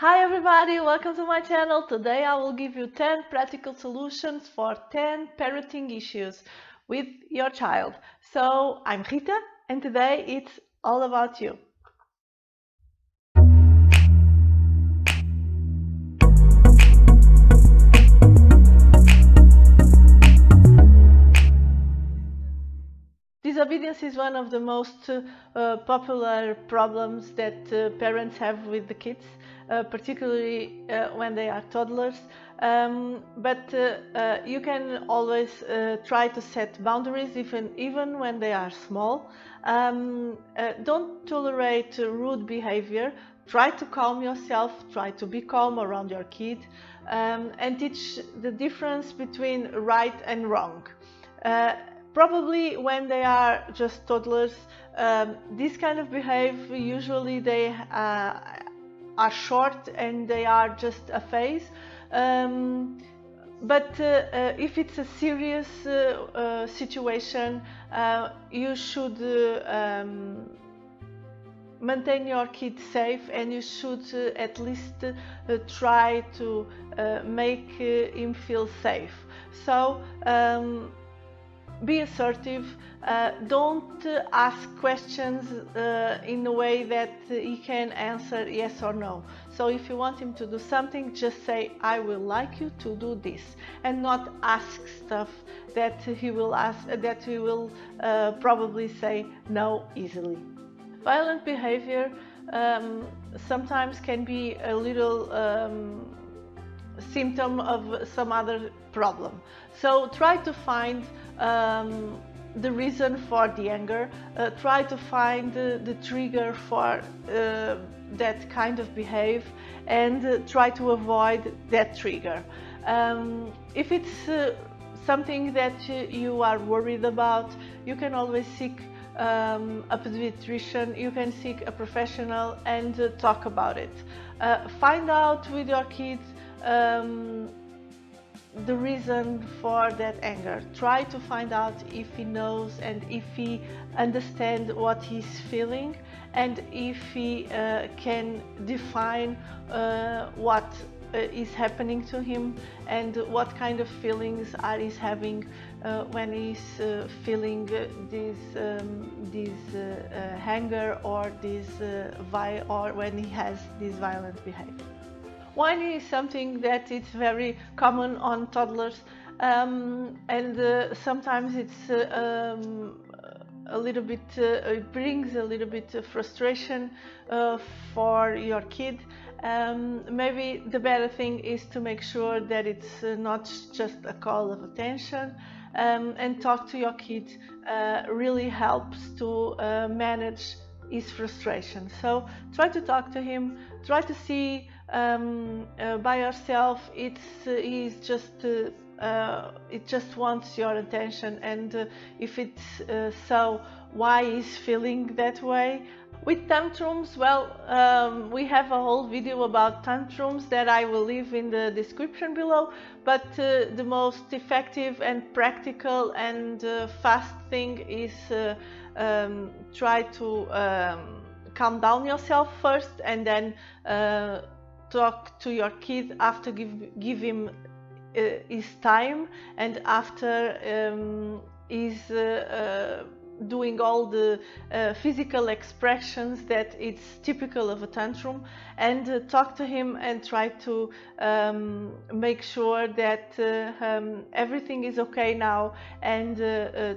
Hi everybody, welcome to my channel. Today I will give you 10 practical solutions for 10 parenting issues with your child. So I'm Rita and today it's all about you. Disobedience is one of the most popular problems that parents have with the kids, particularly when they are toddlers. But you can always try to set boundaries even when they are small. Don't tolerate rude behavior. Try to calm yourself, try to be calm around your kid, and teach the difference between right and wrong. Uh, Probably when they are just toddlers, this kind of behavior usually they are short and they are just a phase. But if it's a serious situation, you should maintain your kid safe, and you should at least try to make him feel safe. So be assertive. Don't ask questions in a way that he can answer yes or no. So if you want him to do something, just say, I will like you to do this, and not ask stuff that he will probably say no easily. Violent behavior sometimes can be a little symptom of some other problem. So try to find the reason for the anger, try to find the trigger for that kind of behavior, and try to avoid that trigger. If it's something that you are worried about, you can always seek a pediatrician, you can seek a professional and talk about it. Find out with your kids the reason for that anger. Try to find out if he knows and if he understands what he's feeling, and if he can define what is happening to him and what kind of feelings are he's having when he's feeling this anger or or when he has this violent behavior. Whining is something that is very common on toddlers, and sometimes it's a little bit, it brings a little bit of frustration for your kid. Maybe the better thing is to make sure that it's not just a call of attention, and talk to your kid really helps to manage his frustration. So try to talk to him, try to see by yourself he's just it just wants your attention, and if it's so, why he's feeling that way. With tantrums, well, we have a whole video about tantrums that I will leave in the description below, but the most effective and practical and fast thing is try to calm down yourself first, and then talk to your kid after give him his time, and after he's doing all the physical expressions that it's typical of a tantrum, and talk to him and try to make sure that everything is okay now, and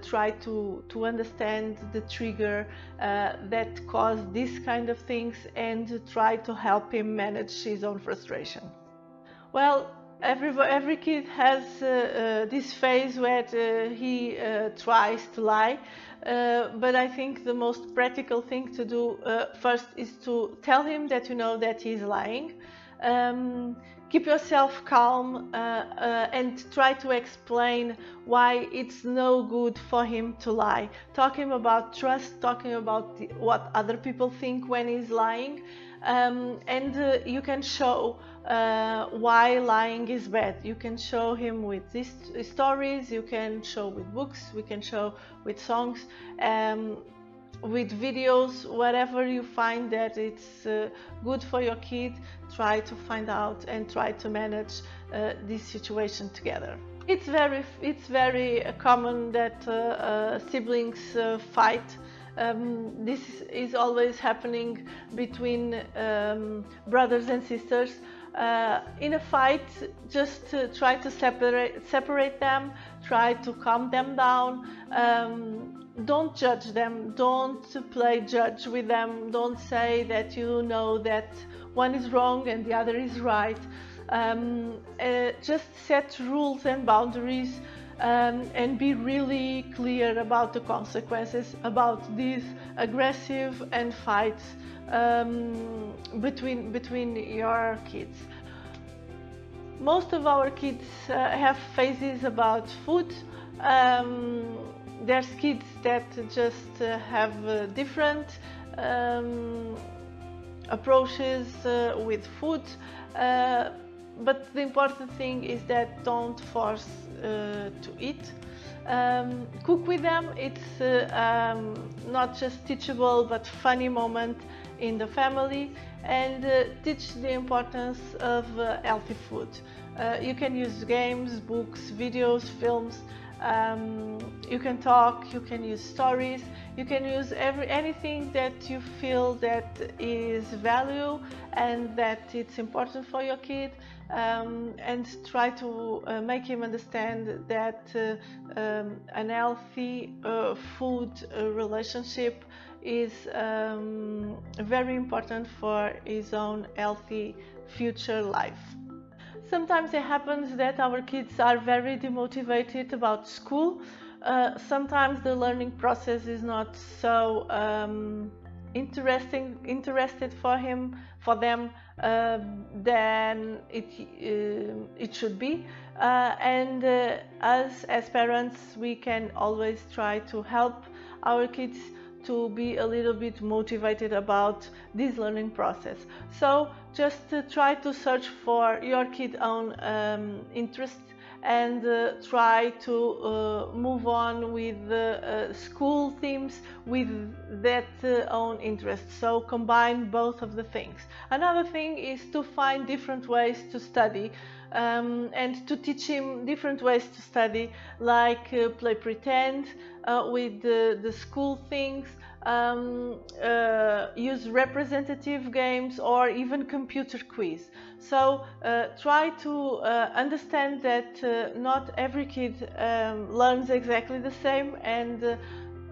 try to understand the trigger that caused these kind of things, and try to help him manage his own frustration. Well, every kid has this phase where he tries to lie, but I think the most practical thing to do first is to tell him that you know that he's lying. Keep yourself calm and try to explain why it's no good for him to lie. Talking about trust, talking about what other people think when he's lying, and you can show why lying is bad. You can show him with these stories, you can show with books, we can show with songs, with videos, whatever you find that it's good for your kid. try to find out and try to manage this situation together. It's very common that siblings fight. This is always happening between brothers and sisters. In a fight, just try to separate them, try to calm them down. Don't judge them, don't play judge with them, don't say that you know that one is wrong and the other is right. Just set rules and boundaries, and be really clear about the consequences about these aggressive and fights between your kids. Most of our kids have phases about food. There's kids that just have different approaches with food, but the important thing is that don't force to eat. Cook with them. It's not just teachable but funny moment in the family, and teach the importance of healthy food. You can use games, books, videos, films. You can talk, you can use stories, you can use anything that you feel that is value and that it's important for your kid, and try to make him understand that an healthy food relationship is very important for his own healthy future life. Sometimes it happens that our kids are very demotivated about school. Sometimes the learning process is not so interested for them than it should be. And us as parents, we can always try to help our kids to be a little bit motivated about this learning process. So just try to search for your kid's own interests, and try to move on with school themes with that own interest. So combine both of the things. Another thing is to find different ways to study, and to teach him different ways to study, like play pretend with the school things, use representative games, or even computer quiz. So try to understand that not every kid learns exactly the same, and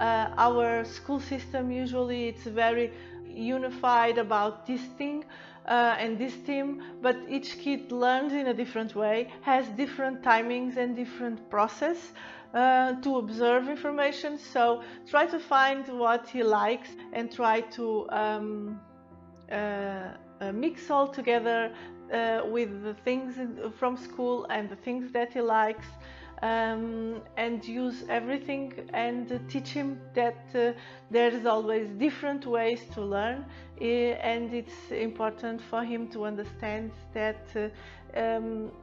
our school system usually it's very unified about this thing and this theme, but each kid learns in a different way, has different timings and different process to observe information. So try to find what he likes and try to mix all together with the things from school and the things that he likes, and use everything, and teach him that there is always different ways to learn, and it's important for him to understand that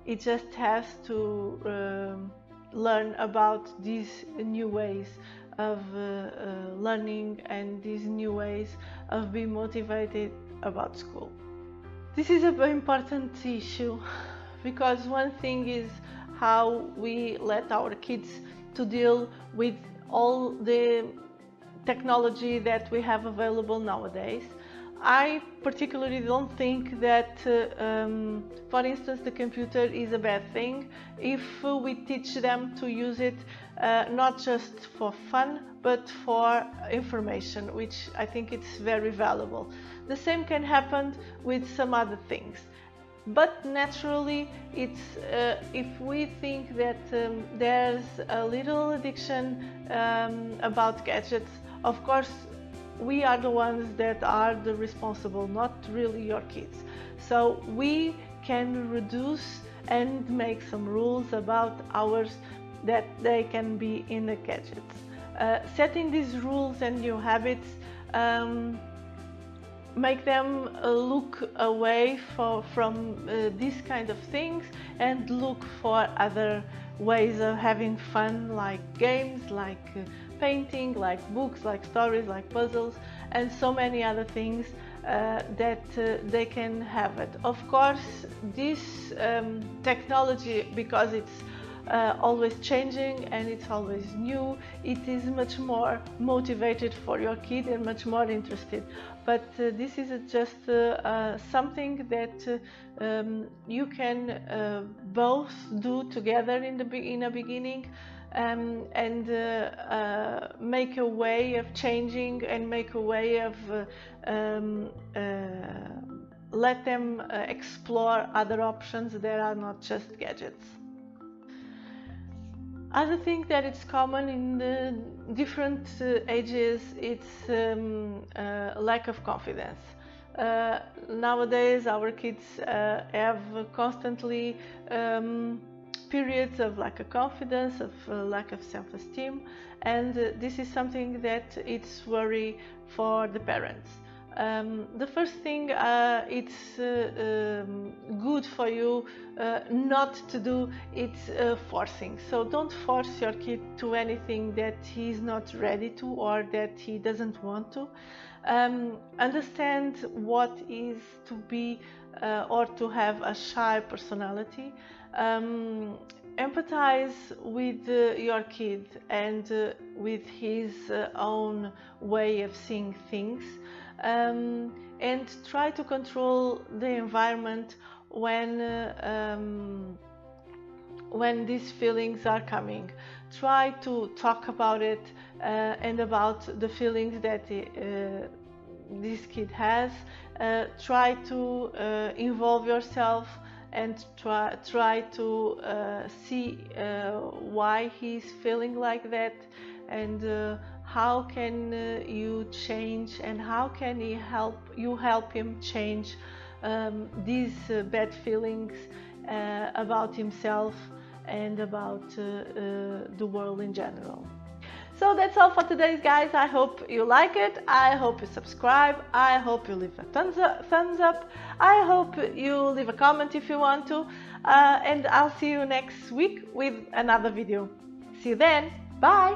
he just has to learn about these new ways of learning and these new ways of being motivated about school. This is a very important issue, because one thing is how we let our kids to deal with all the technology that we have available nowadays. I particularly don't think that, for instance, the computer is a bad thing if we teach them to use it not just for fun but for information, which I think it's very valuable. The same can happen with some other things. But naturally, it's if we think that there's a little addiction about gadgets, of course we are the ones that are the responsible, not really your kids. So we can reduce and make some rules about hours that they can be in the gadgets. Setting these rules and new habits make them look away from these kind of things and look for other ways of having fun, like games, like painting, like books, like stories, like puzzles, and so many other things that they can have it. Of course, this technology, because it's always changing and it's always new, it is much more motivated for your kid and much more interested. But this is just something that you can both do together in a beginning, and make a way of changing and make a way of let them explore other options that are not just gadgets. Other thing that it's common in the different ages, it's lack of confidence. Nowadays our kids have constantly periods of lack of confidence, of lack of self-esteem, and this is something that it's worry for the parents. The first thing, it's good for you not to do, it's forcing. So don't force your kid to anything that he's not ready to or that he doesn't want to. Understand what is to be or to have a shy personality. Empathize with your kid and with his own way of seeing things, and try to control the environment when these feelings are coming. Try to talk about it and about the feelings that this kid has. Try to involve yourself and try to see why he's feeling like that, and how can you change, and how can you help him change these bad feelings about himself and about the world in general. So that's all for today, guys. I hope you like it. I hope you subscribe. I hope you leave a thumbs up. I hope you leave a comment if you want to. And I'll see you next week with another video. See you then. Bye.